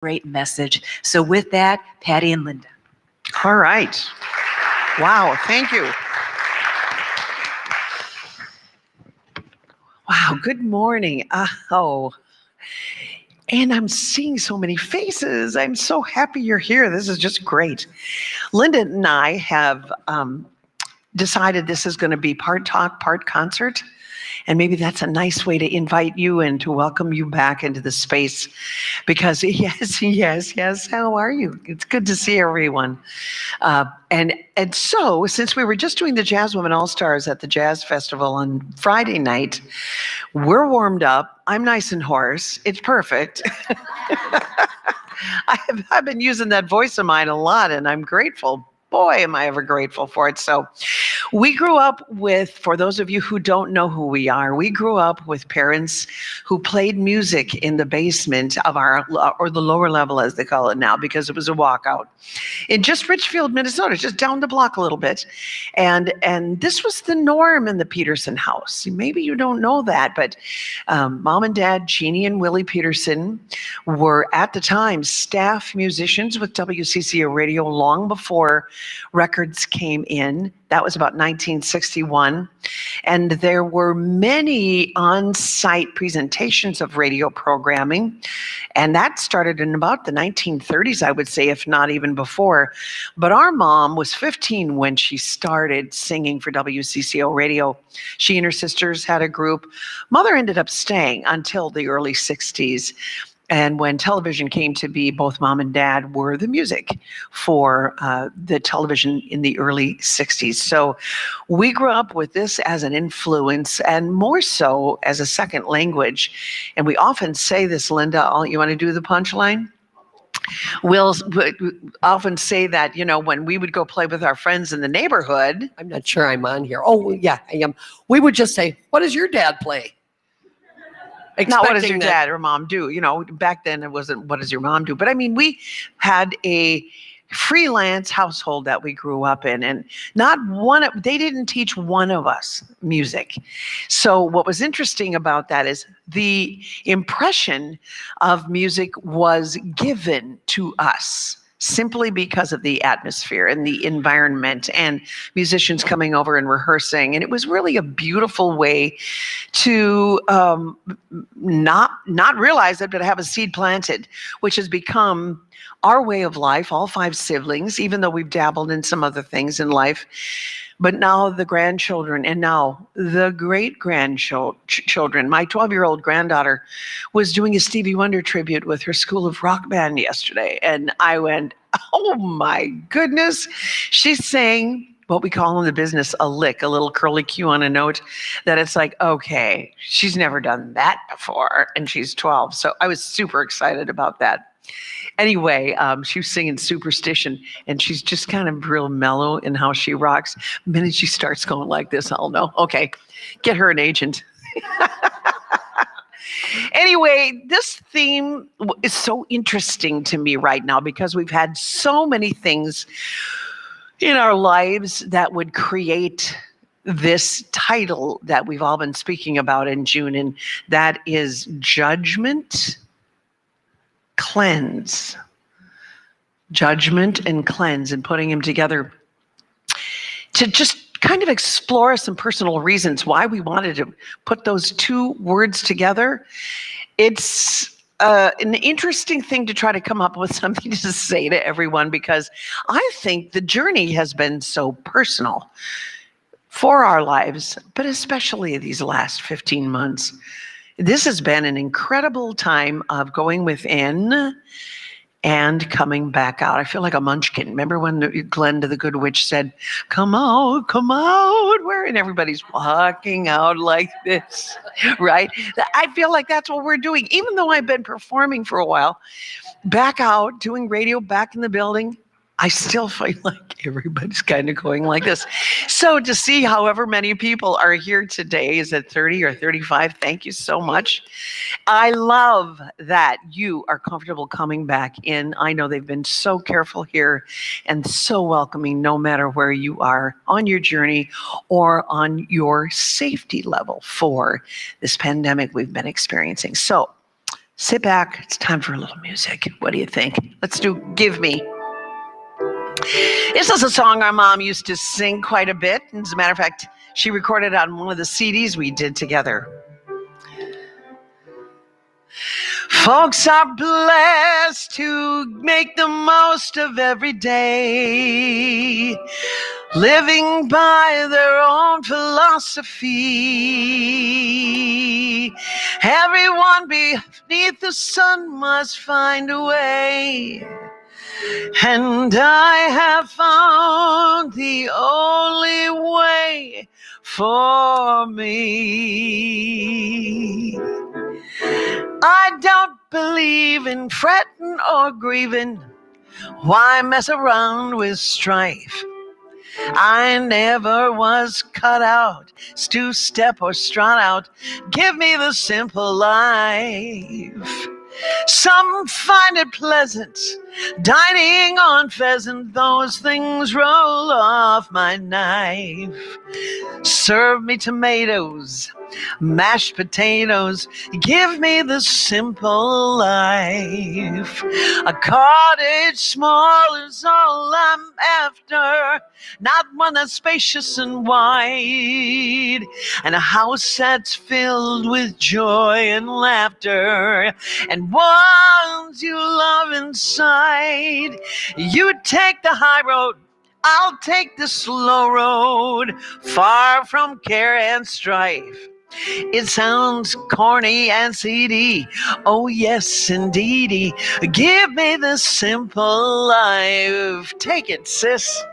Great message. So with that, Patty and Linda. All right. Wow, thank you. Wow, good morning. And I'm seeing so many faces. I'm so happy you're here. This is just great. Linda and I have decided this is going to be part talk, part concert. And maybe that's a nice way to invite you and to welcome you back into the space. Because yes, how are you? It's good to see everyone. And so, since we were just doing the Jazz Women All-Stars at the Jazz Festival on Friday night, we're warmed up. I'm nice and hoarse. It's perfect. I've been using that voice of mine a lot, and I'm grateful. Boy, am I ever grateful for it. So we grew up with, for those of you who don't know who we are, we grew up with parents who played music in the basement of our, or the lower level as they call it now, because it was a walkout, in just Richfield, Minnesota, just down the block a little bit. And this was the norm in the Peterson house. Maybe you don't know that, but Mom and Dad, Jeannie and Willie Peterson, were at the time staff musicians with WCCO Radio long before records came in. That was about 1961. And there were many on-site presentations of radio programming. And that started in about the 1930s, I would say, if not even before. But our mom was 15 when she started singing for WCCO Radio. She and her sisters had a group. Mother ended up staying until the early 60s. And when television came to be, both Mom and Dad were the music for the television in the early 60s. So we grew up with this as an influence, and more so as a second language. And we often say this, Linda, you want to do the punchline? We'll often say that, when we would go play with our friends in the neighborhood. I'm not sure I'm on here. Oh, yeah, I am. We would just say, what does your dad play? Not what does your dad or mom do? Back then it wasn't what does your mom do? But I mean, we had a freelance household that we grew up in, and they didn't teach one of us music. So what was interesting about that is the impression of music was given to us simply because of the atmosphere and the environment and musicians coming over and rehearsing. And it was really a beautiful way to not realize it, but have a seed planted, which has become our way of life, all 5 siblings, even though we've dabbled in some other things in life. But now the grandchildren, and now the great-grandchildren. My 12-year-old granddaughter was doing a Stevie Wonder tribute with her School of Rock band yesterday. And I went, oh my goodness. She sang what we call in the business a lick, a little curly Q on a note, that it's like, okay, she's never done that before, and she's 12. So I was super excited about that. Anyway, she was singing Superstition, and she's just kind of real mellow in how she rocks. The minute she starts going like this, I'll know. Okay, get her an agent. Anyway, this theme is so interesting to me right now because we've had so many things in our lives that would create this title that we've all been speaking about in June, and that is Judgment, Cleanse. Judgment and Cleanse, and putting them together to just kind of explore some personal reasons why we wanted to put those 2 words together. It's an interesting thing to try to come up with something to say to everyone, because I think the journey has been so personal for our lives, but especially these last 15 months. This has been an incredible time of going within and coming back out. I feel like a munchkin. Remember when Glenda the Good Witch said, come out, where? And everybody's walking out like this, right? I feel like that's what we're doing. Even though I've been performing for a while, back out, doing radio, back in the building, I still feel like everybody's kind of going like this. So to see however many people are here today, is it 30 or 35? Thank you so much. I love that you are comfortable coming back in. I know they've been so careful here and so welcoming, no matter where you are on your journey or on your safety level for this pandemic we've been experiencing. So Sit back. It's time for a little music. What do you think? Let's do Give Me. This is a song our mom used to sing quite a bit. As a matter of fact, she recorded on one of the CDs we did together. Folks are blessed to make the most of every day, living by their own philosophy. Everyone beneath the sun must find a way, and I have found the only way for me. I don't believe in fretting or grieving. Why mess around with strife? I never was cut out to step or strut out. Give me the simple life. Some find it pleasant, dining on pheasant. Those things roll off my knife. Serve me tomatoes, mashed potatoes. Give me the simple life. A cottage small is all I'm after, not one that's spacious and wide, and a house that's filled with joy and laughter, and ones you love inside. You take the high road, I'll take the slow road, far from care and strife. It sounds corny and seedy. Oh, yes, indeedy. Give me the simple life. Take it, sis.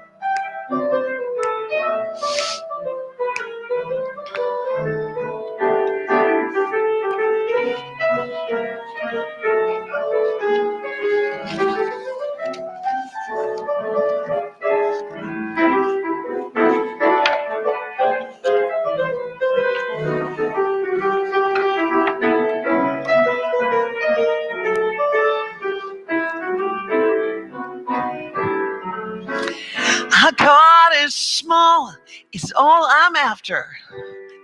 A cottage small is all I'm after,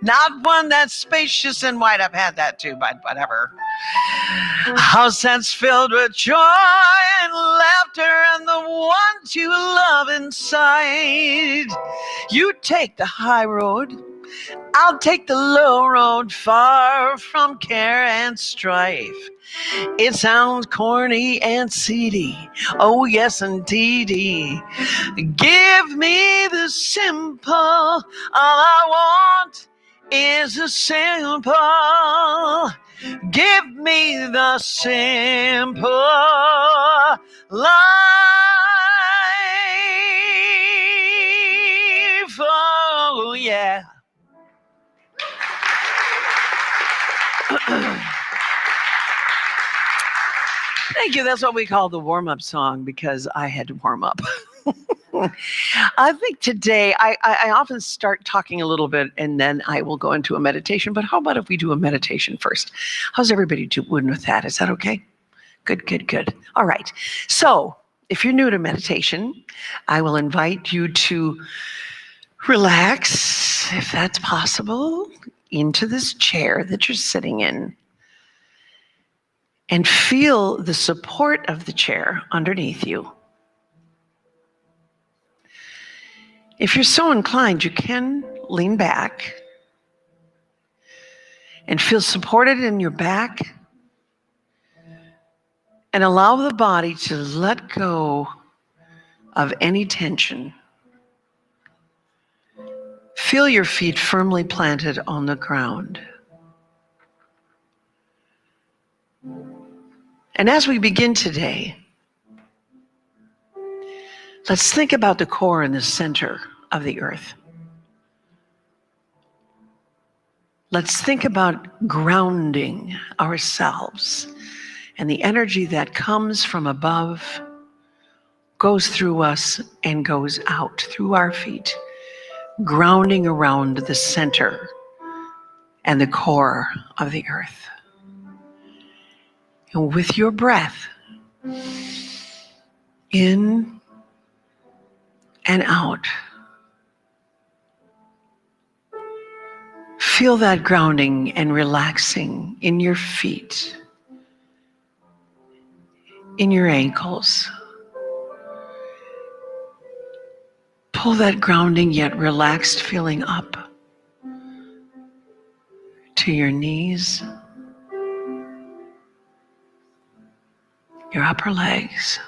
not one that's spacious and wide. I've had that too, but whatever. A house that's filled with joy and laughter, and the ones you love inside. You take the high road, I'll take the low road, far from care and strife. It sounds corny and seedy. Oh, yes, indeedy. Give me the simple. All I want is a simple. Give me the simple life. Oh, yeah. Thank you. That's what we call the warm-up song, because I had to warm up. I think today, I often start talking a little bit and then I will go into a meditation. But how about if we do a meditation first? How's everybody doing with that? Is that okay? Good, good, good. All right. So if you're new to meditation, I will invite you to relax, if that's possible, into this chair that you're sitting in. And feel the support of the chair underneath you. If you're so inclined, you can lean back and feel supported in your back, and allow the body to let go of any tension. Feel your feet firmly planted on the ground. And as we begin today, let's think about the core and the center of the earth. Let's think about grounding ourselves, and the energy that comes from above goes through us and goes out through our feet, grounding around the center and the core of the earth. And with your breath, in and out, feel that grounding and relaxing in your feet, in your ankles. Pull that grounding yet relaxed feeling up to your knees, your upper legs.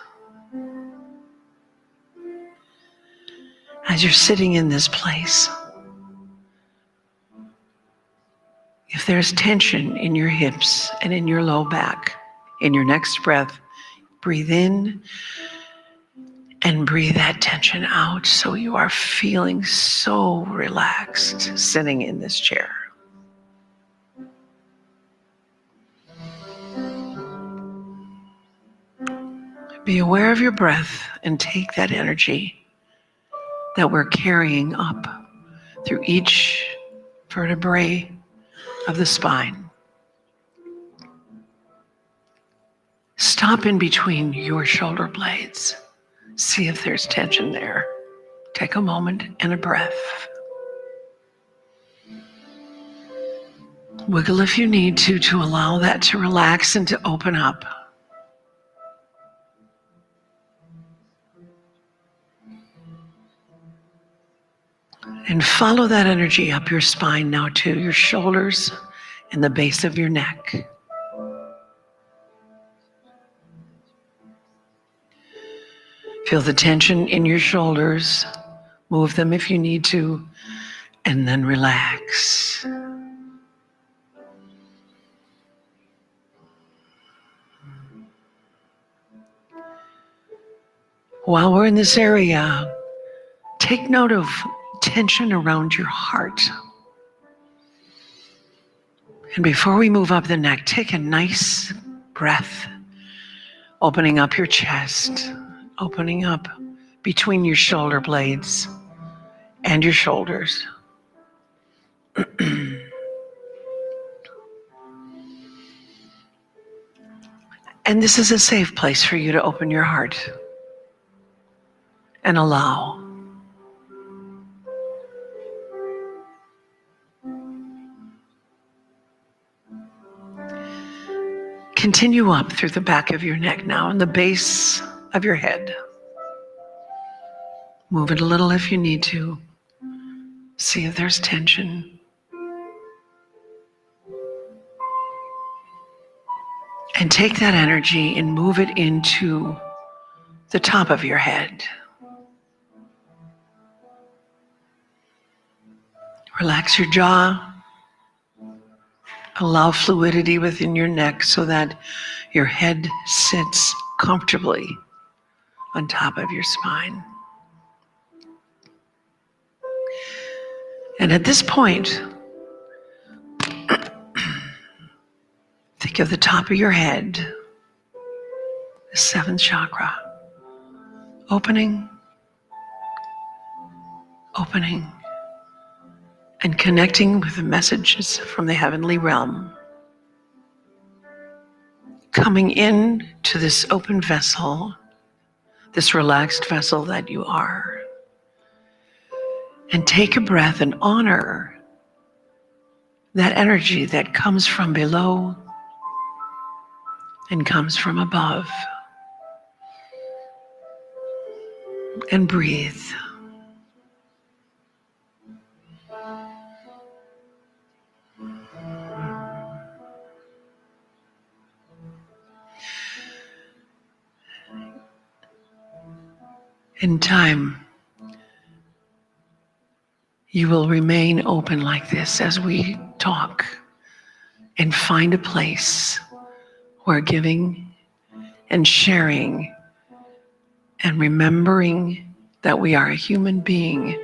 As you're sitting in this place, if there's tension in your hips and in your low back, in your next breath, breathe in and breathe that tension out so you are feeling so relaxed sitting in this chair. Be aware of your breath and take that energy that we're carrying up through each vertebrae of the spine. Stop in between your shoulder blades. See if there's tension there. Take a moment and a breath. Wiggle if you need to allow that to relax and to open up. And follow that energy up your spine now to your shoulders and the base of your neck. Feel the tension in your shoulders. Move them if you need to, and then relax. While we're in this area, take note of tension around your heart. And before we move up the neck, take a nice breath, opening up your chest, opening up between your shoulder blades and your shoulders. And this is a safe place for you to open your heart and allow. Continue up through the back of your neck now and the base of your head. Move it a little if you need to. See if there's tension. And take that energy and move it into the top of your head. Relax your jaw. Allow fluidity within your neck so that your head sits comfortably on top of your spine. And at this point, think of the top of your head, the seventh chakra, opening, and connecting with the messages from the heavenly realm. Coming in to this open vessel, this relaxed vessel that you are. And take a breath and honor that energy that comes from below and comes from above. And breathe. In time, you will remain open like this as we talk and find a place where giving and sharing and remembering that we are a human being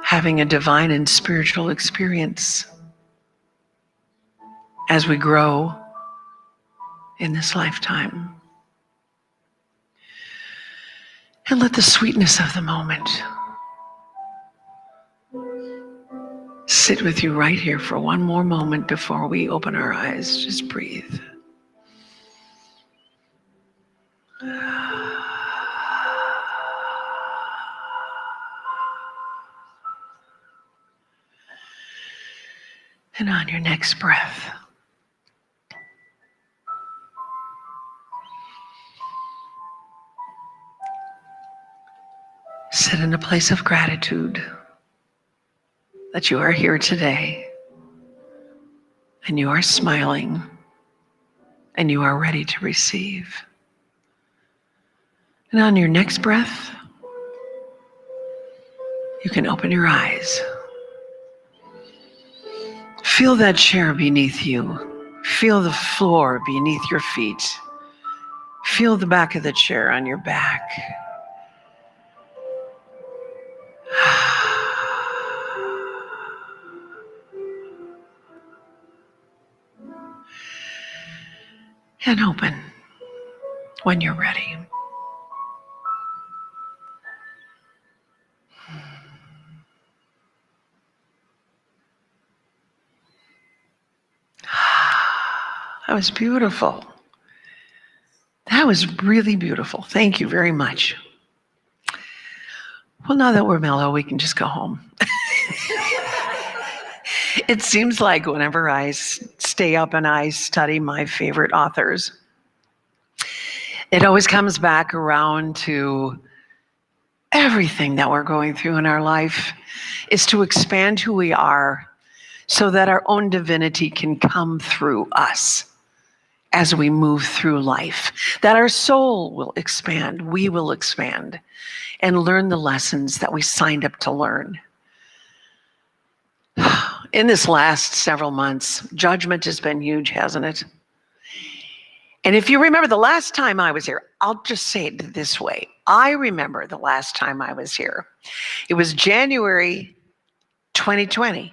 having a divine and spiritual experience as we grow in this lifetime. And let the sweetness of the moment sit with you right here for one more moment before we open our eyes. Just breathe. And on your next breath, Sit in a place of gratitude that you are here today and you are smiling and you are ready to receive. And on your next breath, you can open your eyes. Feel that chair beneath you. Feel the floor beneath your feet. Feel the back of the chair on your back. And open when you're ready. That was beautiful. That was really beautiful. Thank you very much. Well, now that we're mellow, we can just go home. It seems like whenever I stay up and I study my favorite authors, it always comes back around to everything that we're going through in our life is to expand who we are so that our own divinity can come through us as we move through life, that our soul will expand, we will expand, and learn the lessons that we signed up to learn. In this last several months, judgment has been huge, hasn't it? And if you remember the last time I was here, I'll just say it this way. I remember the last time I was here. It was January 2020.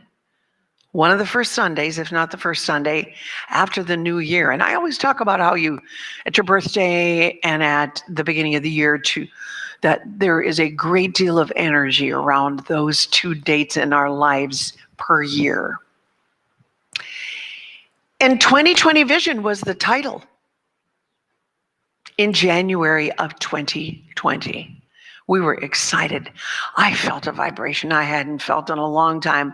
One of the first Sundays, if not the first Sunday, after the new year. And I always talk about how you, at your birthday and at the beginning of the year, that there is a great deal of energy around those two dates in our lives per year. And 2020 Vision was the title in January of 2020. We were excited. I felt a vibration I hadn't felt in a long time.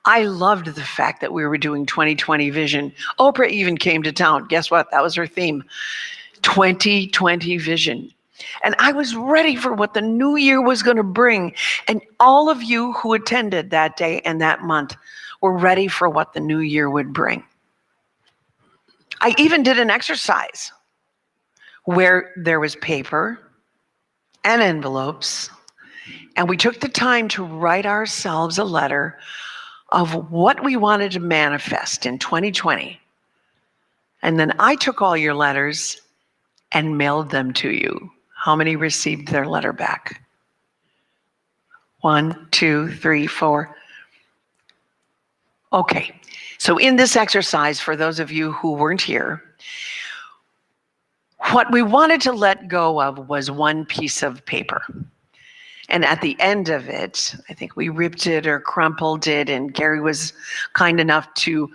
I loved the fact that we were doing 2020 Vision. Oprah even came to town. Guess what? That was her theme. 2020 Vision. And I was ready for what the new year was going to bring. And all of you who attended that day and that month were ready for what the new year would bring. I even did an exercise where there was paper and envelopes, and we took the time to write ourselves a letter of what we wanted to manifest in 2020. And then I took all your letters and mailed them to you. How many received their letter back? 1, 2, 3, 4. Okay, so in this exercise, for those of you who weren't here, what we wanted to let go of was one piece of paper. And at the end of it, I think we ripped it or crumpled it, and Gary was kind enough to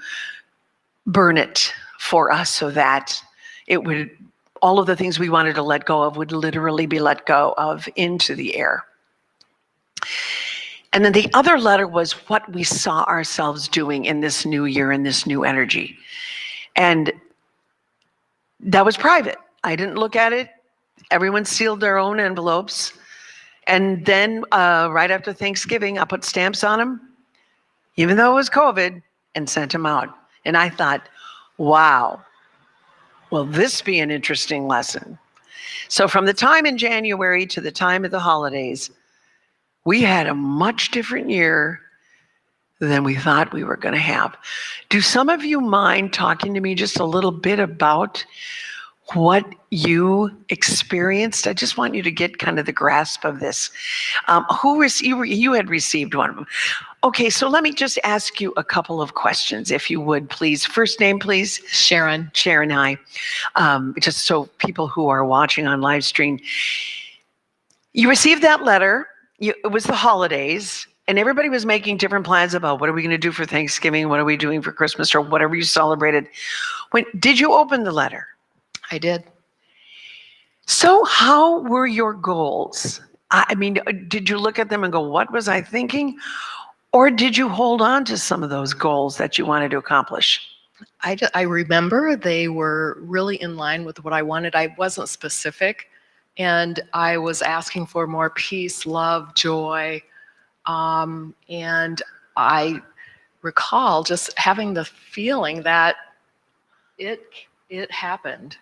burn it for us so that it would, all of the things we wanted to let go of would literally be let go of into the air. And then the other letter was what we saw ourselves doing in this new year, in this new energy. And that was private. I didn't look at it. Everyone sealed their own envelopes. And then right after Thanksgiving, I put stamps on them, even though it was COVID, and sent them out. And I thought, wow, will this be an interesting lesson? So from the time in January to the time of the holidays, we had a much different year than we thought we were going to have. Do some of you mind talking to me just a little bit about what you experienced? I just want you to get kind of the grasp of this. You had received one of them. Okay, so let me just ask you a couple of questions, if you would, please. First name, please. Sharon. Sharon, hi. Just so people who are watching on live stream, you received that letter. It was the holidays, and everybody was making different plans about what are we going to do for Thanksgiving, what are we doing for Christmas, or whatever you celebrated. Did you open the letter? I did. So how were your goals? I mean, did you look at them and go, what was I thinking? Or did you hold on to some of those goals that you wanted to accomplish? I remember they were really in line with what I wanted. I wasn't specific And I was asking for more peace, love, joy. And I recall just having the feeling that it happened.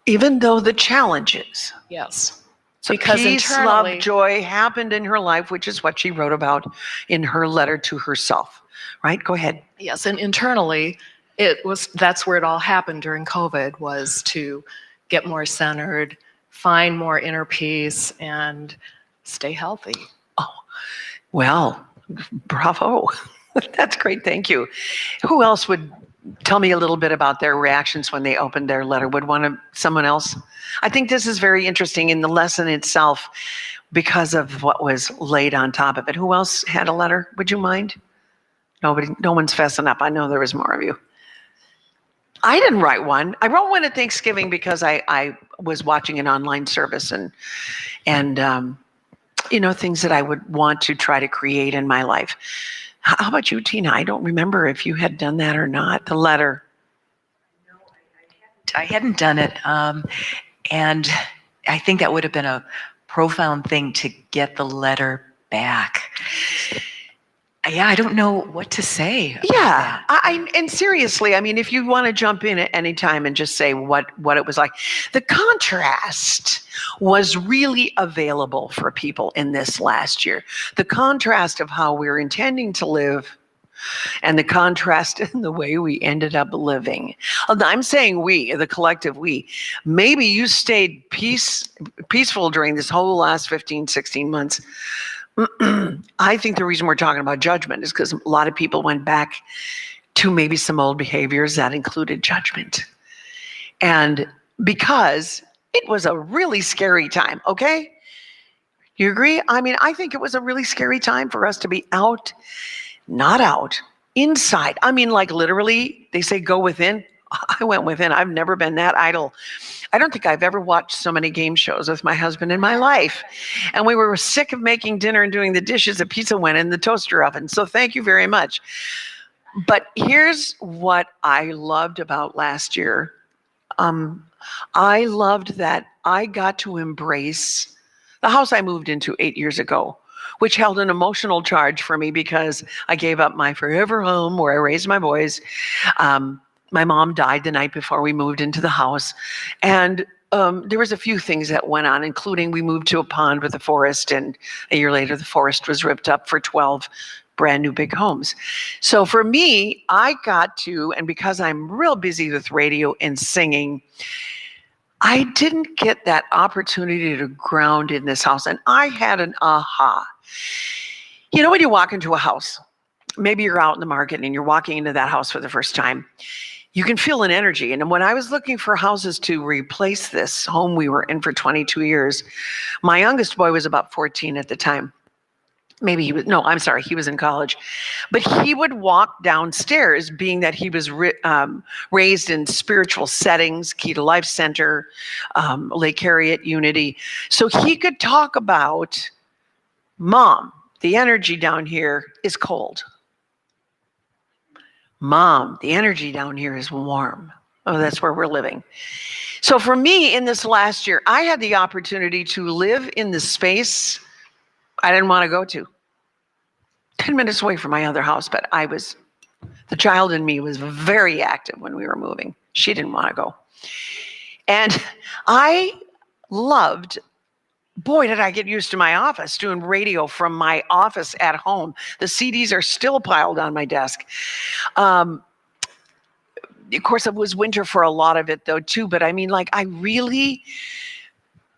Even though the challenges. Yes. So Because peace, internally- love, joy happened in her life, which is what she wrote about in her letter to herself, right? Go ahead. Yes, and internally, that's where it all happened during COVID, was to get more centered, find more inner peace, and stay healthy. Oh, well, bravo. That's great. Thank you. Who else would tell me a little bit about their reactions when they opened their letter? Someone else? I think this is very interesting in the lesson itself because of what was laid on top of it. Who else had a letter? Would you mind? Nobody, no one's fessing up. I know there was more of you. I didn't write one. I wrote one at Thanksgiving because I was watching an online service and things that I would want to try to create in my life. How about you, Tina? I don't remember if you had done that or not, the letter. No, I hadn't done it. And I think that would have been a profound thing to get the letter back. Yeah, I don't know what to say about that. And seriously, I mean, if you want to jump in at any time and just say what it was like, the contrast was really available for people in this last year. The contrast of how we're intending to live and the contrast in the way we ended up living. I'm saying we, the collective we. Maybe you stayed peaceful during this whole last 15, 16 months. I think the reason we're talking about judgment is because a lot of people went back to maybe some old behaviors that included judgment. And because it was a really scary time, okay? You agree? I mean, I think it was a really scary time for us to be out, not out, inside. I mean, like literally, they say go within. I went within. I've never been that idle. I don't think I've ever watched so many game shows with my husband in my life. And we were sick of making dinner and doing the dishes. A pizza went in the toaster oven. So thank you very much. But here's what I loved about last year. I loved that I got to embrace the house I moved into 8 years ago, which held an emotional charge for me because I gave up my forever home where I raised my boys. My mom died the night before we moved into the house. And there was a few things that went on, including we moved to a pond with a forest, and a year later the forest was ripped up for 12 brand new big homes. So for me, I got to, and because I'm real busy with radio and singing, I didn't get that opportunity to ground in this house. And I had an aha. You know, when you walk into a house, maybe you're out in the market and you're walking into that house for the first time, you can feel an energy. And when I was looking for houses to replace this home we were in for 22 years, my youngest boy was about 14 at the time. He was in college. But he would walk downstairs, being that he was raised in spiritual settings, Key to Life Center, Lake Harriet, Unity. So he could talk about, Mom, the energy down here is cold. Mom, the energy down here is warm. Oh, that's where we're living. So for me, in this last year, I had the opportunity to live in the space I didn't want to go to. 10 minutes away from my other house, but the child in me was very active when we were moving. She didn't want to go. And I loved, boy, did I get used to my office, doing radio from my office at home. The CDs are still piled on my desk. Of course, it was winter for a lot of it though too, but I mean, like, I really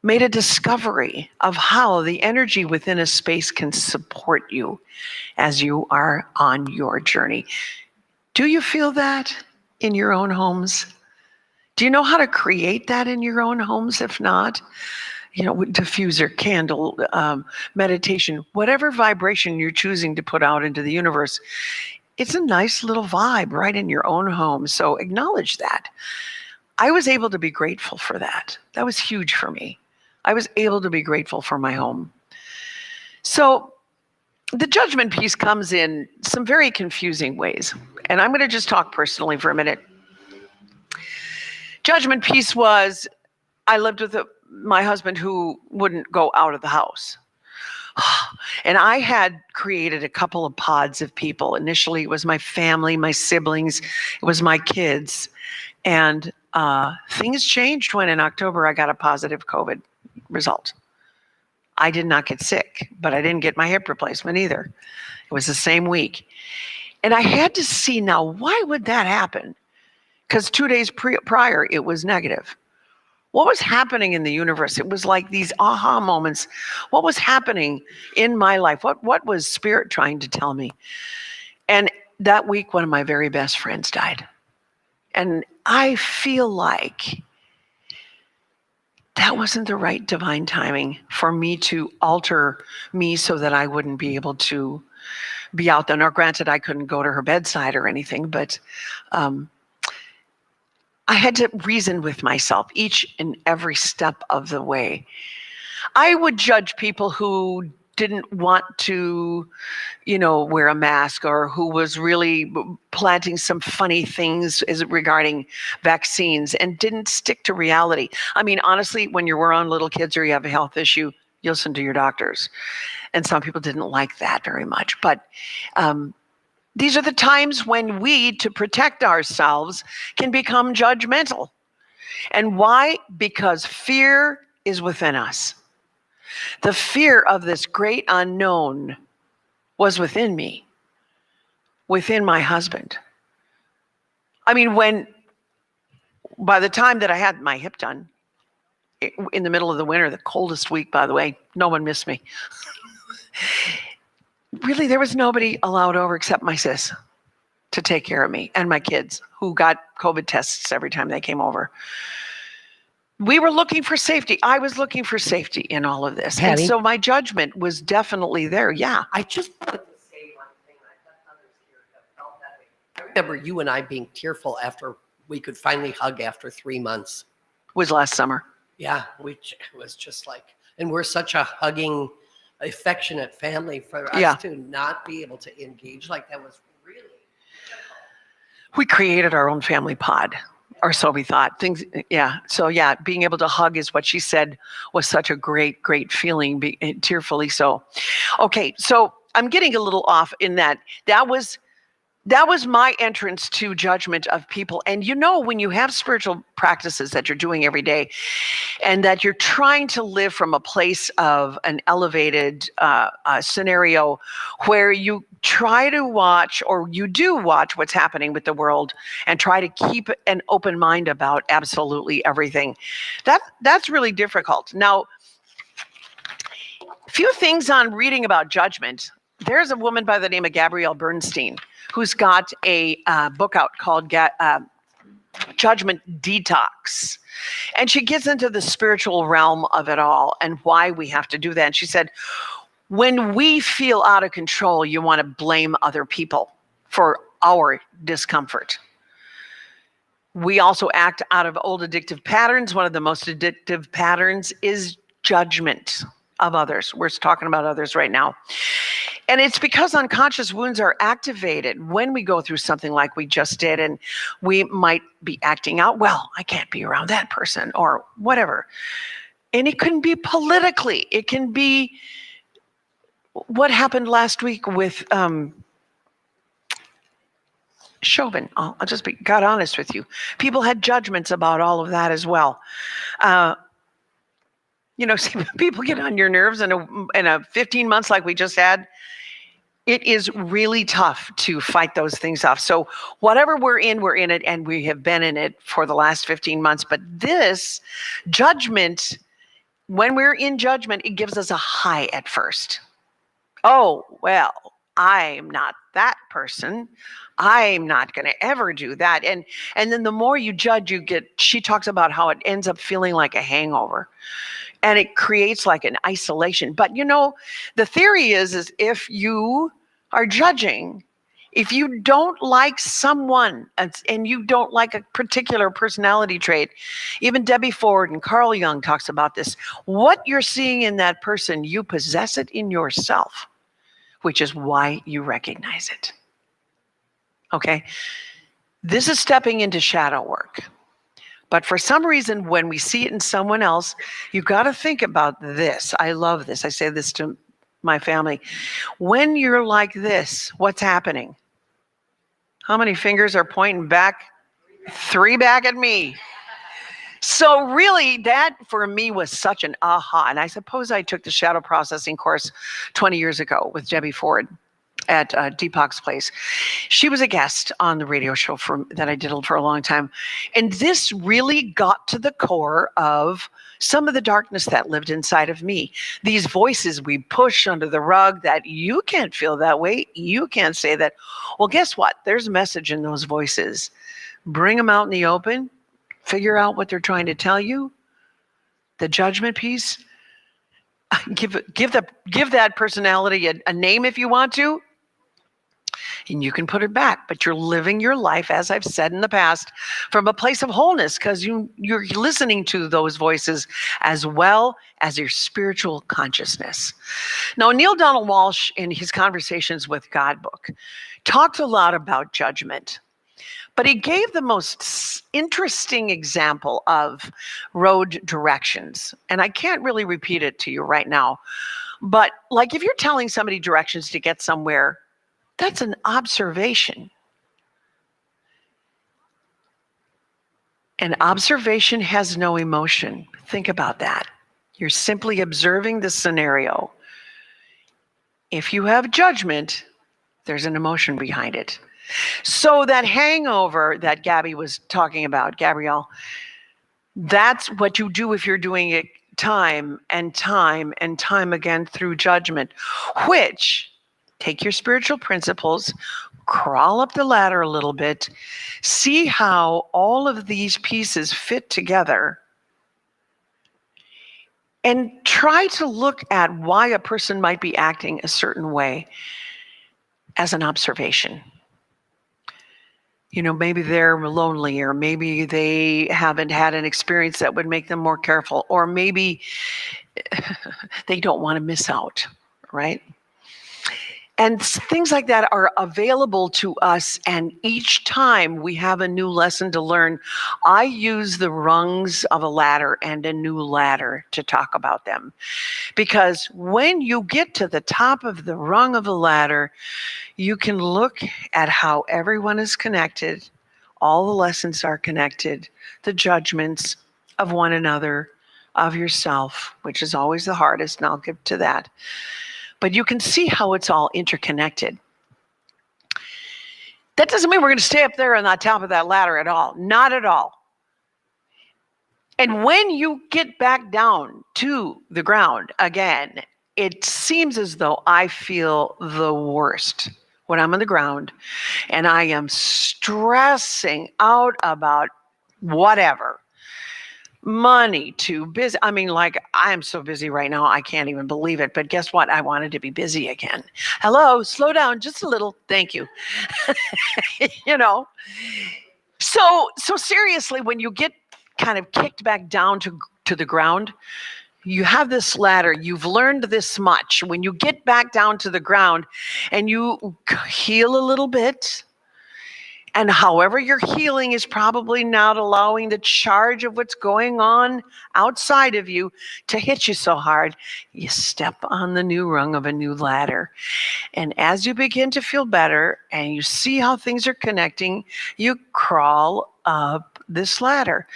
made a discovery of how the energy within a space can support you as you are on your journey. Do you feel that in your own homes? Do you know how to create that in your own homes? If not, diffuser, candle, meditation, whatever vibration you're choosing to put out into the universe, it's a nice little vibe right in your own home. So acknowledge that. I was able to be grateful for that. That was huge for me. I was able to be grateful for my home. So the judgment piece comes in some very confusing ways. And I'm going to just talk personally for a minute. Judgment piece was, I lived with my husband who wouldn't go out of the house. And I had created a couple of pods of people. Initially, it was my family, my siblings, it was my kids. And things changed when in October I got a positive COVID result. I did not get sick, but I didn't get my hip replacement either. It was the same week. And I had to see now, why would that happen? Because 2 days prior, it was negative. What was happening in the universe? It was like these aha moments. What was happening in my life? What was Spirit trying to tell me? And that week, one of my very best friends died. And I feel like that wasn't the right divine timing for me to alter me so that I wouldn't be able to be out there. Now, granted, I couldn't go to her bedside or anything, but I had to reason with myself each and every step of the way. I would judge people who didn't want to, wear a mask, or who was really planting some funny things regarding vaccines and didn't stick to reality. I mean, honestly, when you're around little kids or you have a health issue, you listen to your doctors. And some people didn't like that very much. But these are the times when we, to protect ourselves, can become judgmental. And why? Because fear is within us. The fear of this great unknown was within me, within my husband. I mean, by the time that I had my hip done, in the middle of the winter, the coldest week, by the way, no one missed me. Really, there was nobody allowed over except my sis to take care of me and my kids, who got COVID tests every time they came over. We were looking for safety. I was looking for safety in all of this. Patty? And so my judgment was definitely there. Yeah. I just wanted to say one thing. I bet others here have felt that way. I remember you and I being tearful after we could finally hug after 3 months. Was last summer. Yeah, which was just like, and we're such a hugging, affectionate family. For us to not be able to engage like that was really difficult. We created our own family pod, or so we thought. So being able to hug is what she said was such a great, great feeling, tearfully so. Okay, so I'm getting a little off in that. That was my entrance to judgment of people. And when you have spiritual practices that you're doing every day, and that you're trying to live from a place of an elevated scenario where you try to watch, or you do watch, what's happening with the world and try to keep an open mind about absolutely everything, that's really difficult. Now, a few things on reading about judgment. There's a woman by the name of Gabrielle Bernstein who's got a book out called Judgment Detox. And she gets into the spiritual realm of it all and why we have to do that. And she said, when we feel out of control, you want to blame other people for our discomfort. We also act out of old addictive patterns. One of the most addictive patterns is judgment of others. We're talking about others right now. And it's because unconscious wounds are activated when we go through something like we just did, and we might be acting out, well, I can't be around that person or whatever. And it can be politically. It can be what happened last week with Chauvin. I'll just be God honest with you. People had judgments about all of that as well. See, people get on your nerves in a 15 months like we just had. It is really tough to fight those things off. So whatever we're in it, and we have been in it for the last 15 months. But this judgment, when we're in judgment, it gives us a high at first. Oh, well, I'm not that person. I'm not going to ever do that. And then the more you judge, she talks about how it ends up feeling like a hangover. And it creates like an isolation. But the theory is if you are judging, if you don't like someone and you don't like a particular personality trait, even Debbie Ford and Carl Jung talks about this, what you're seeing in that person, you possess it in yourself, which is why you recognize it. Okay? This is stepping into shadow work. But for some reason, when we see it in someone else, you've got to think about this. I love this. I say this to my family. When you're like this, what's happening? How many fingers are pointing back? 3 back at me. So really, that for me was such an aha. And I suppose I took the shadow processing course 20 years ago with Debbie Ford at Deepak's place. She was a guest on the radio show that I did for a long time. And this really got to the core of some of the darkness that lived inside of me. These voices we push under the rug that you can't feel that way. You can't say that. Well, guess what? There's a message in those voices. Bring them out in the open. Figure out what they're trying to tell you. The judgment piece. Give that personality a name if you want to. And you can put it back, but you're living your life, as I've said in the past, from a place of wholeness because you're listening to those voices as well as your spiritual consciousness. Now, Neil Donald Walsh, in his Conversations with God book, talked a lot about judgment, but he gave the most interesting example of road directions. And I can't really repeat it to you right now, but like if you're telling somebody directions to get somewhere, that's an observation. An observation has no emotion. Think about that. You're simply observing the scenario. If you have judgment, there's an emotion behind it. So that hangover that Gabby was talking about, Gabrielle, that's what you do if you're doing it time and time and time again through judgment, which... Take your spiritual principles, crawl up the ladder a little bit, see how all of these pieces fit together, and try to look at why a person might be acting a certain way as an observation. You know, maybe they're lonely, or maybe they haven't had an experience that would make them more careful, or maybe they don't want to miss out, right? And things like that are available to us, and each time we have a new lesson to learn. I use the rungs of a ladder and a new ladder to talk about them. Because when you get to the top of the rung of a ladder, you can look at how everyone is connected. All the lessons are connected. The judgments of one another, of yourself, which is always the hardest, and I'll get to that. But you can see how it's all interconnected. That doesn't mean we're going to stay up there on the top of that ladder at all. Not at all. And when you get back down to the ground again, it seems as though I feel the worst when I'm on the ground and I am stressing out about whatever. Money, too busy. I mean, like, I am so busy right now, I can't even believe it. But guess what? I wanted to be busy again. Hello, slow down just a little. Thank you. You know, so seriously, when you get kind of kicked back down to the ground, you have this ladder, you've learned this much. When you get back down to the ground and you heal a little bit, and however you're healing is probably not allowing the charge of what's going on outside of you to hit you so hard, you step on the new rung of a new ladder. And as you begin to feel better and you see how things are connecting, you crawl up this ladder.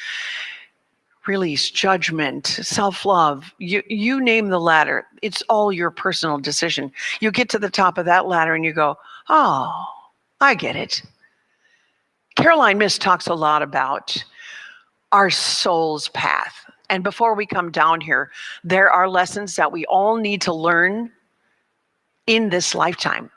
Release, judgment, self-love, you name the ladder. It's all your personal decision. You get to the top of that ladder and you go, oh, I get it. Caroline Myss talks a lot about our soul's path. And before we come down here, there are lessons that we all need to learn in this lifetime.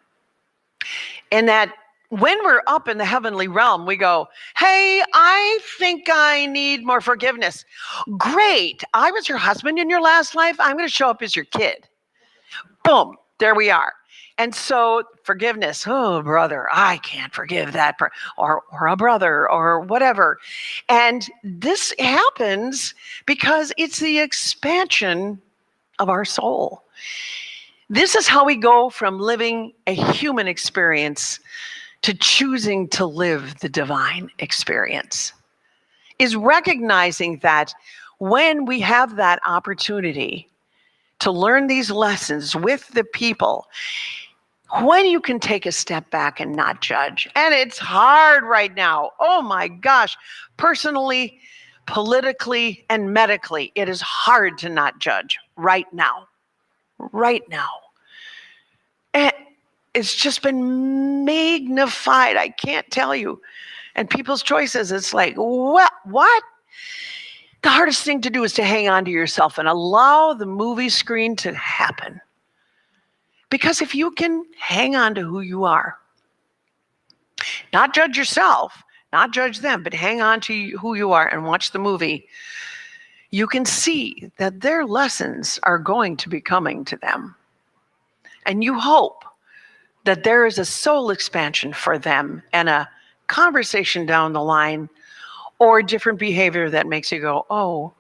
And that when we're up in the heavenly realm, we go, hey, I think I need more forgiveness. Great. I was your husband in your last life. I'm going to show up as your kid. Boom. There we are. And so forgiveness, oh, brother, I can't forgive that, or a brother, or whatever. And this happens because it's the expansion of our soul. This is how we go from living a human experience to choosing to live the divine experience. is recognizing that when we have that opportunity to learn these lessons with the people, when you can take a step back and not judge. And it's hard right now. Oh my gosh. Personally, politically, and medically, it is hard to not judge right now. Right now. And it's just been magnified. I can't tell you. And people's choices, it's like, what? The hardest thing to do is to hang on to yourself and allow the movie screen to happen. Because if you can hang on to who you are, not judge yourself, not judge them, but hang on to who you are and watch the movie, you can see that their lessons are going to be coming to them. And you hope that there is a soul expansion for them and a conversation down the line or different behavior that makes you go, oh,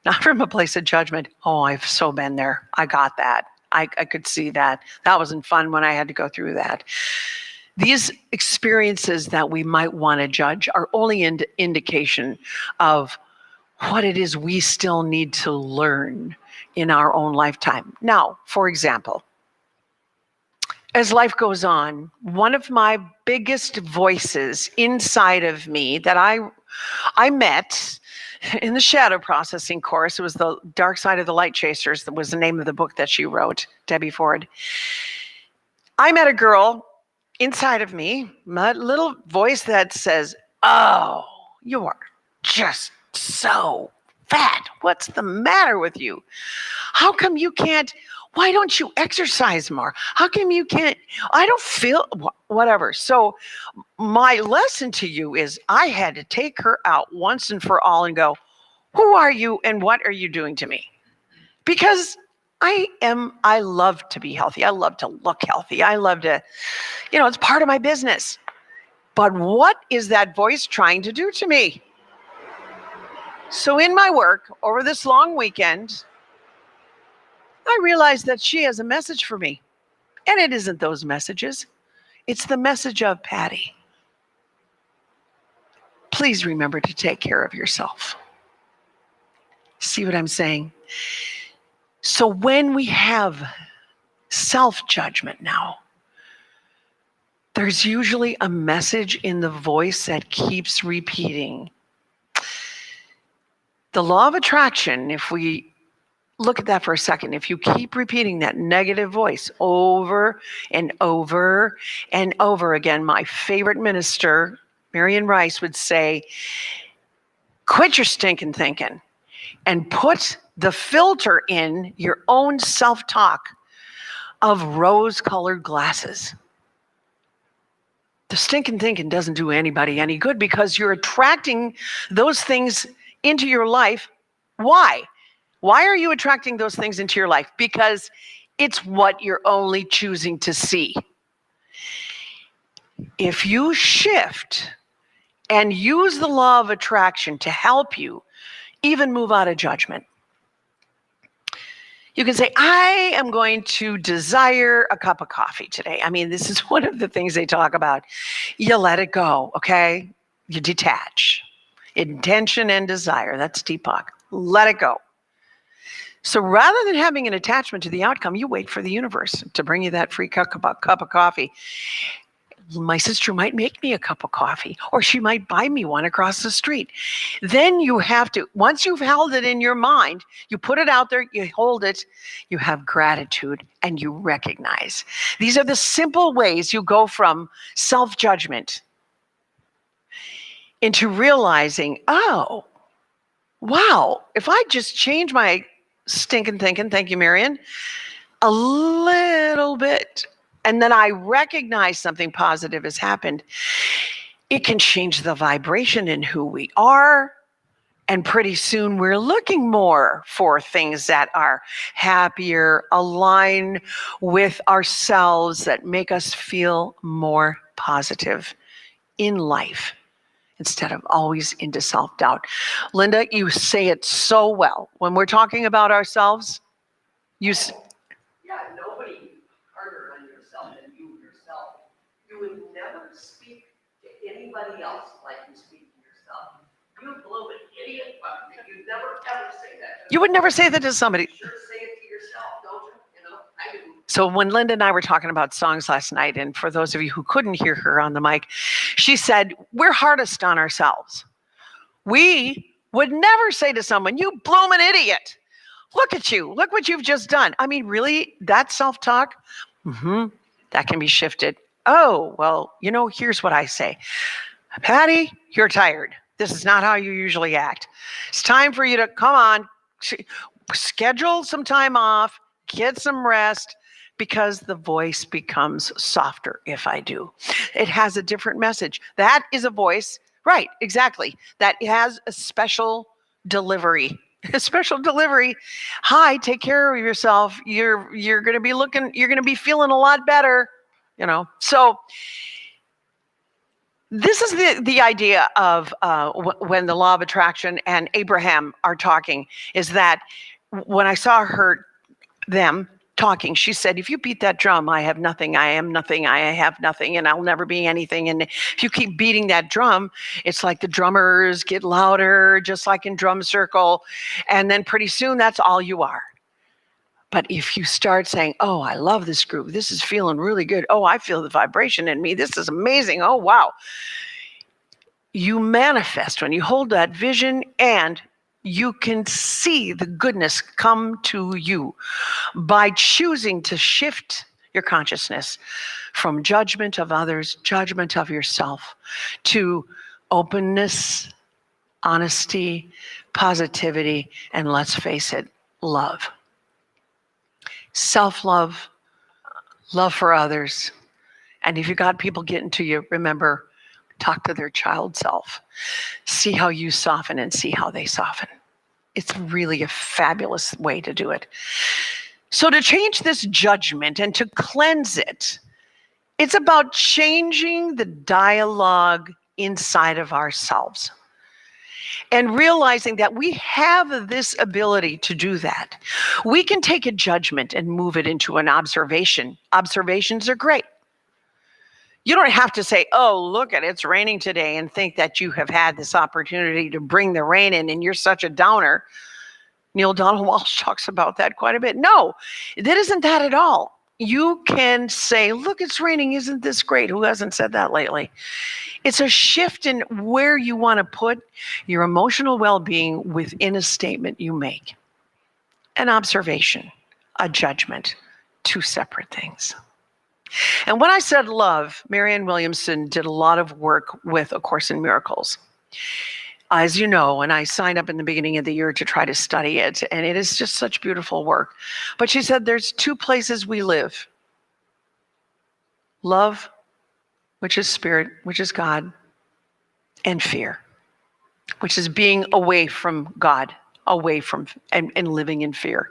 not from a place of judgment. Oh, I've so been there. I got that. I could see that. That wasn't fun when I had to go through that. These experiences that we might want to judge are only an indication of what it is we still need to learn in our own lifetime. Now, for example, as life goes on, one of my biggest voices inside of me that I met in the shadow processing course, it was The Dark Side of the Light Chasers, that was the name of the book that she wrote, Debbie Ford. I met a girl inside of me, my little voice that says, oh, you are just so fat. What's the matter with you? How come you can't? Why don't you exercise more? How come you can't? I don't feel whatever. So my lesson to you is I had to take her out once and for all and go, who are you and what are you doing to me? Because I love to be healthy. I love to look healthy. I love to, it's part of my business. But what is that voice trying to do to me? So in my work over this long weekend, I realized that she has a message for me. And it isn't those messages. It's the message of Patty. Please remember to take care of yourself. See what I'm saying? So when we have self-judgment now, there's usually a message in the voice that keeps repeating. The law of attraction, if we look at that for a second, if you keep repeating that negative voice over and over and over again, my favorite minister, Marian Rice, would say, quit your stinking thinking and put the filter in your own self-talk of rose-colored glasses. The stinking thinking doesn't do anybody any good because you're attracting those things into your life. Why? Why are you attracting those things into your life? Because it's what you're only choosing to see. If you shift and use the law of attraction to help you even move out of judgment, you can say, I am going to desire a cup of coffee today. I mean, this is one of the things they talk about. You let it go, okay? You detach. Intention and desire, that's Deepak. Let it go. So rather than having an attachment to the outcome, you wait for the universe to bring you that free cup of coffee. My sister might make me a cup of coffee, or she might buy me one across the street. Then you have to, once you've held it in your mind, you put it out there, you hold it, you have gratitude, and you recognize. These are the simple ways you go from self-judgment into realizing, oh, wow, if I just change my stinking thinking, thank you, Marian, a little bit, and then I recognize something positive has happened, it can change the vibration in who we are. And pretty soon we're looking more for things that are happier, align with ourselves, that make us feel more positive in life instead of always into self-doubt. Linda, you say it so well. When we're talking about ourselves, Yeah, nobody harder on yourself than you yourself. You would never speak to anybody else like you speak to yourself. You blooming idiot, but you never ever say that. You would never say that to somebody. Sure say it to yourself, don't you? You know, I do. So when Linda and I were talking about songs last night, and for those of you who couldn't hear her on the mic, she said, we're hardest on ourselves. We would never say to someone, you blooming idiot. Look at you. Look what you've just done. I mean, really, that self-talk, that can be shifted. Oh, well, here's what I say. Patty, you're tired. This is not how you usually act. It's time for you to come on, schedule some time off, get some rest, because the voice becomes softer if I do. It has a different message. That is a voice, right, exactly, that has a special delivery. A special delivery. Hi, take care of yourself. You're going to be feeling a lot better, So this is the idea of when the law of attraction and Abraham are talking, is that when I saw them talking, she said, if you beat that drum, I have nothing, I am nothing, I have nothing, and I'll never be anything. And if you keep beating that drum, it's like the drummers get louder, just like in drum circle. And then pretty soon that's all you are. But if you start saying, oh, I love this groove, this is feeling really good. Oh, I feel the vibration in me. This is amazing. Oh, wow. You manifest when you hold that vision, and you can see the goodness come to you by choosing to shift your consciousness from judgment of others, judgment of yourself, to openness, honesty, positivity, and let's face it, love. Self-love, love for others. And if you got people getting to you, remember, talk to their child self. See how you soften and see how they soften. It's really a fabulous way to do it. So to change this judgment and to cleanse it, it's about changing the dialogue inside of ourselves and realizing that we have this ability to do that. We can take a judgment and move it into an observation. Observations are great. You don't have to say, oh, look it's raining today, and think that you have had this opportunity to bring the rain in and you're such a downer. Neil Donald Walsh talks about that quite a bit. No, that isn't that at all. You can say, look, it's raining. Isn't this great? Who hasn't said that lately? It's a shift in where you want to put your emotional well-being within a statement you make. An observation, a judgment, two separate things. And when I said love, Marianne Williamson did a lot of work with A Course in Miracles. As you know, and I signed up in the beginning of the year to try to study it, and it is just such beautiful work. But she said there's two places we live. Love, which is spirit, which is God, and fear, which is being away from God, away from and living in fear.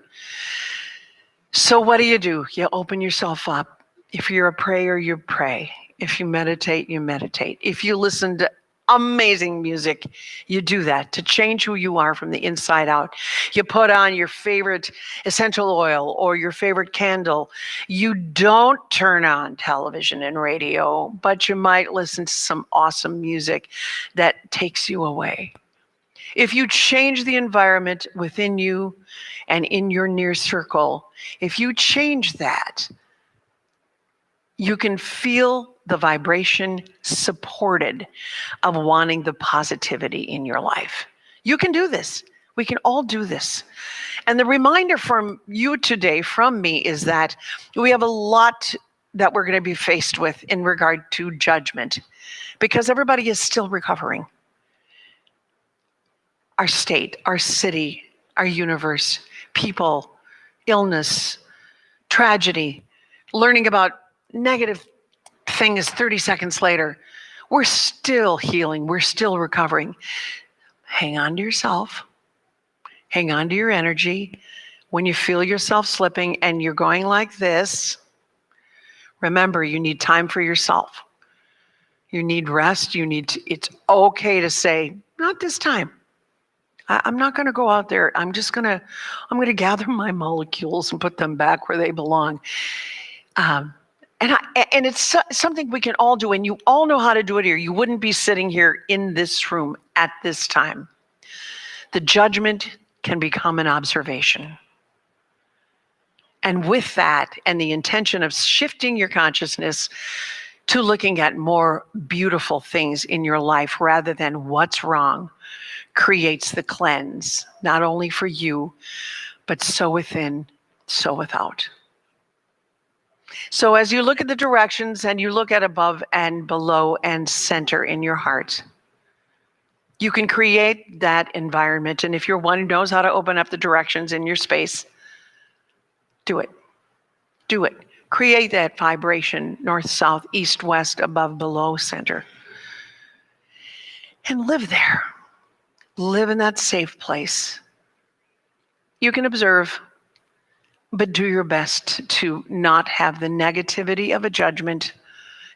So what do? You open yourself up. If you're a prayer, you pray. If you meditate, you meditate. If you listen to amazing music, you do that to change who you are from the inside out. You put on your favorite essential oil or your favorite candle. You don't turn on television and radio, but you might listen to some awesome music that takes you away. If you change the environment within you and in your near circle, if you change that, you can feel the vibration supported of wanting the positivity in your life. You can do this. We can all do this. And the reminder from you today, from me, is that we have a lot that we're going to be faced with in regard to judgment, because everybody is still recovering. Our state, our city, our universe, people, illness, tragedy, learning about negative things 30 seconds later. We're still healing. We're still recovering. Hang on to yourself. Hang on to your energy. When you feel yourself slipping and you're going like this, remember, you need time for yourself. You need rest. It's okay to say, not this time. I'm not going to go out there. I'm going to gather my molecules and put them back where they belong. And it's something we can all do, and you all know how to do it here. You wouldn't be sitting here in this room at this time. The judgment can become an observation. And with that, and the intention of shifting your consciousness to looking at more beautiful things in your life rather than what's wrong, creates the cleanse, not only for you, but so within, so without. So as you look at the directions and you look at above and below and center in your heart, you can create that environment. And if you're one who knows how to open up the directions in your space, do it. Do it. Create that vibration, north, south, east, west, above, below, center. And live there. Live in that safe place. You can observe, but do your best to not have the negativity of a judgment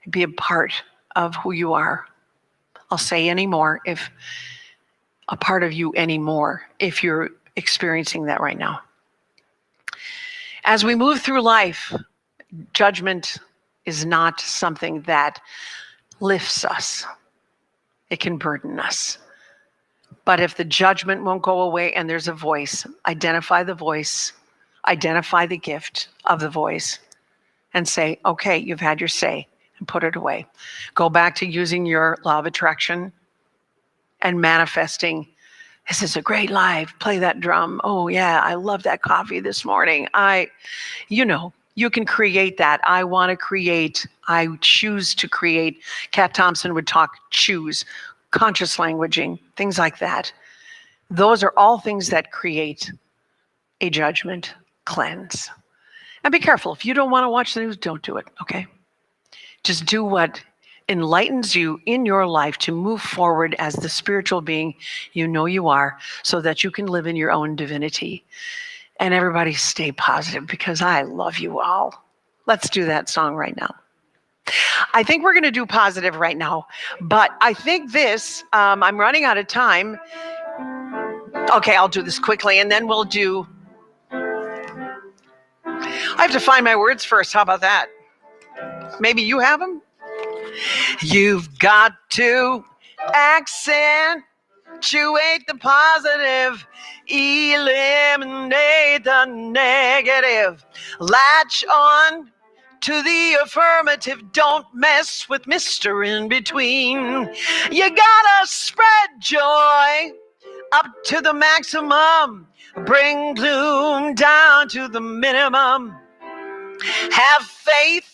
be a part of who you are. I'll say anymore if a part of you anymore if you're experiencing that right now. As we move through life, judgment is not something that lifts us. It can burden us. But if the judgment won't go away and there's a voice, identify the voice, identify the gift of the voice, and say, okay, you've had your say, and put it away. Go back to using your law of attraction and manifesting. This is a great life. Play that drum. Oh yeah, I love that coffee this morning. You can create that. I want to create. I choose to create. Kat Thompson would talk choose, conscious languaging, things like that. Those are all things that create a judgment cleanse. And be careful. If you don't want to watch the news, don't do it, okay? Just do what enlightens you in your life to move forward as the spiritual being you know you are, so that you can live in your own divinity. And everybody stay positive, because I love you all. Let's do that song right now. I think we're going to do positive right now, but I think I'm running out of time. Okay, I'll do this quickly, and then we'll do, I have to find my words first. How about that? Maybe you have them? You've got to accentuate the positive, eliminate the negative, latch on to the affirmative, don't mess with Mr. In Between. You gotta spread joy up to the maximum, bring gloom down to the minimum. Have faith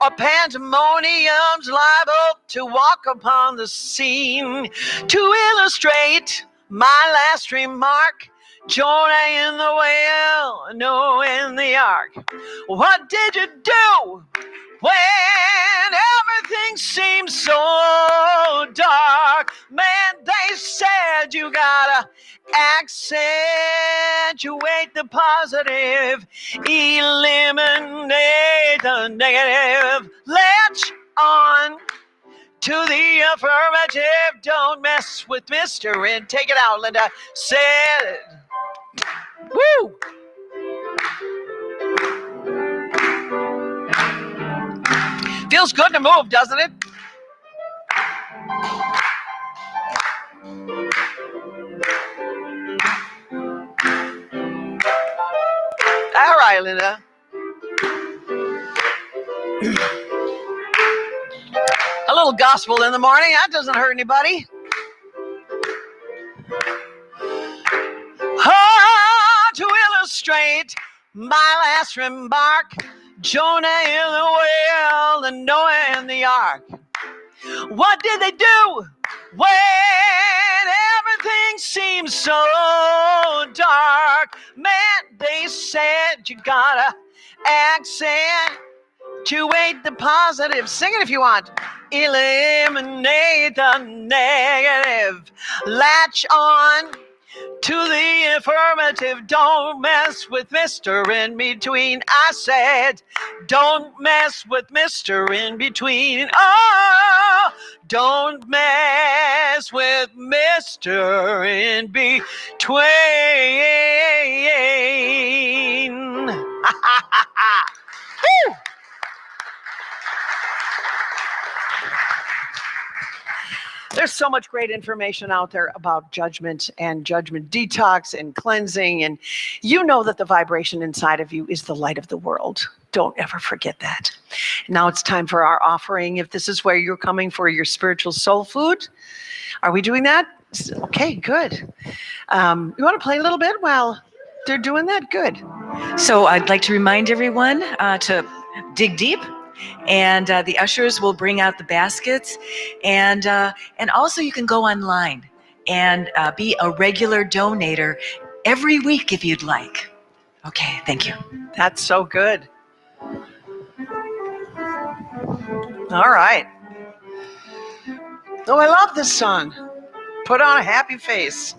or pandemonium's liable to walk upon the scene. To illustrate my last remark, Jonah in the whale, Noah in the ark. What did you do when everything seemed so dark? Man, they said you gotta accentuate the positive, eliminate the negative, latch on to the affirmative, don't mess with Mr. In. Take it out, Linda. Said it. Woo! Feels good to move, doesn't it? All right, Linda. A little gospel in the morning, that doesn't hurt anybody. To illustrate my last remark, Jonah in the whale and Noah in the ark. What did they do when everything seemed so dark? Man, they said you gotta accentuate the positive. Sing it if you want. Eliminate the negative. Latch on to the affirmative, don't mess with Mr. In Between. I said, don't mess with Mr. In Between. Oh, don't mess with Mr. In Between. Woo! There's so much great information out there about judgment and judgment detox and cleansing. And you know that the vibration inside of you is the light of the world. Don't ever forget that. Now it's time for our offering. If this is where you're coming for your spiritual soul food, are we doing that? Okay, good. You want to play a little bit while they're doing that? Good. So I'd like to remind everyone to dig deep, and the ushers will bring out the baskets, and also you can go online and be a regular donator every week if you'd like. Okay, thank you. That's so good. All right. Oh, I love this song. Put on a happy face.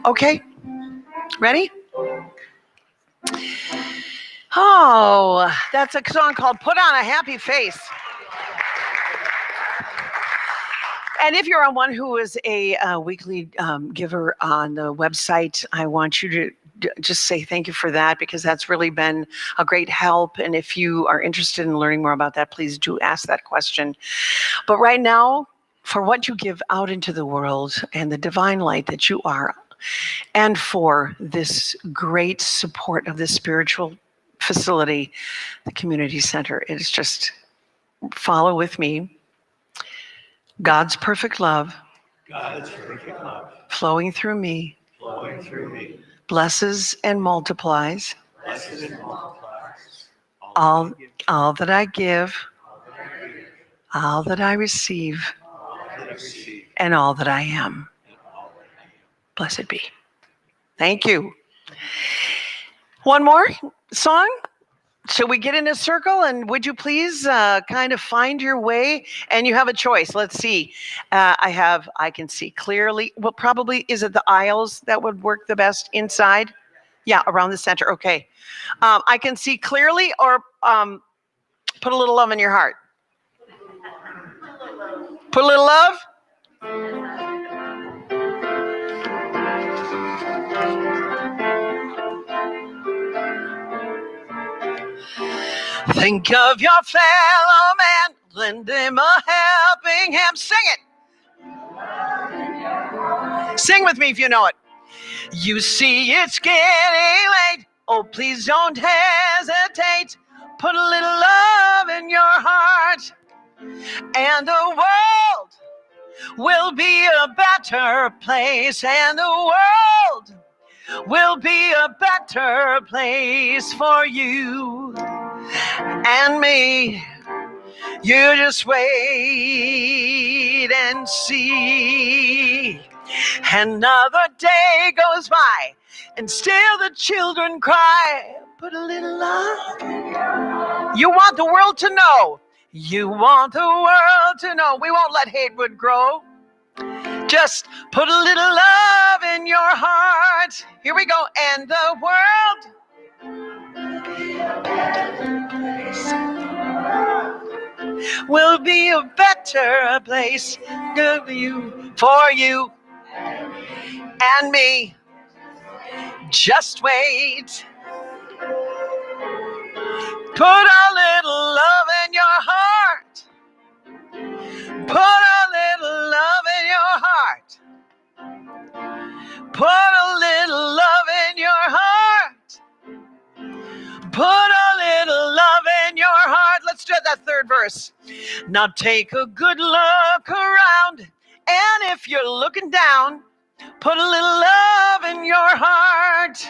Okay, ready? Oh, that's a song called Put on a Happy Face. And if you're one who is a weekly giver on the website, I want you to just say thank you for that, because that's really been a great help. And if you are interested in learning more about that, please do ask that question. But right now, for what you give out into the world and the divine light that you are, and for this great support of this spiritual facility, the community center, it's just follow with me. God's perfect love, flowing through me, blesses and multiplies all that I give, all that I receive, and all that I am. Blessed be. Thank you. One more song? Shall we get in a circle, and would you please kind of find your way? And you have a choice. Let's see. I can see clearly. Well, probably, is it the aisles that would work the best inside? Yeah, around the center. Okay. I can see clearly, or put a little love in your heart. Put a little love. Think of your fellow man, lend him a helping hand. Sing it. Sing with me if you know it. You see it's getting late. Oh, please don't hesitate. Put a little love in your heart, and the world will be a better place, and the world will be a better place for you and me. You just wait and see. Another day goes by, and still the children cry. Put a little love. You want the world to know. You want the world to know. We won't let hatred grow. Just put a little love in your heart. Here we go. And the world will be a better place for you and me. Just wait. Put a little love in your heart. Put a little love in your heart. Put a little love in your heart. Put a little love in your heart. Let's do that third verse. Now take a good look around, and if you're looking down, put a little love in your heart.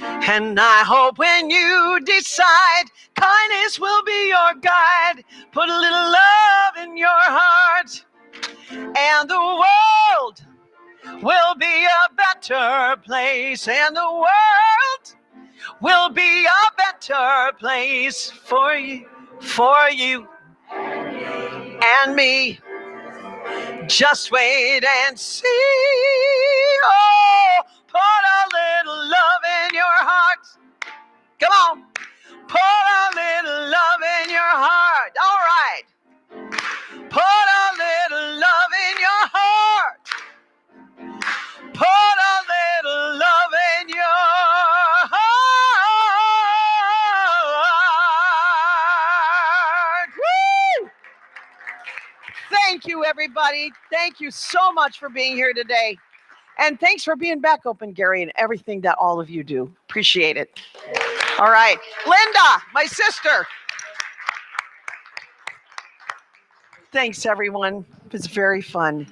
And I hope when you decide, kindness will be your guide. Put a little love in your heart, and the world will be a better better place, and the world will be a better place for you and me. Just wait and see. Oh, put a little love in your heart. Come on. Put a little love in your heart. All right. Put a little love in your heart. Put a little love in your heart. Woo! Thank you, everybody. Thank you so much for being here today. And thanks for being back open, Gary, and everything that all of you do. Appreciate it. All right. Linda, my sister. Thanks, everyone. It was very fun.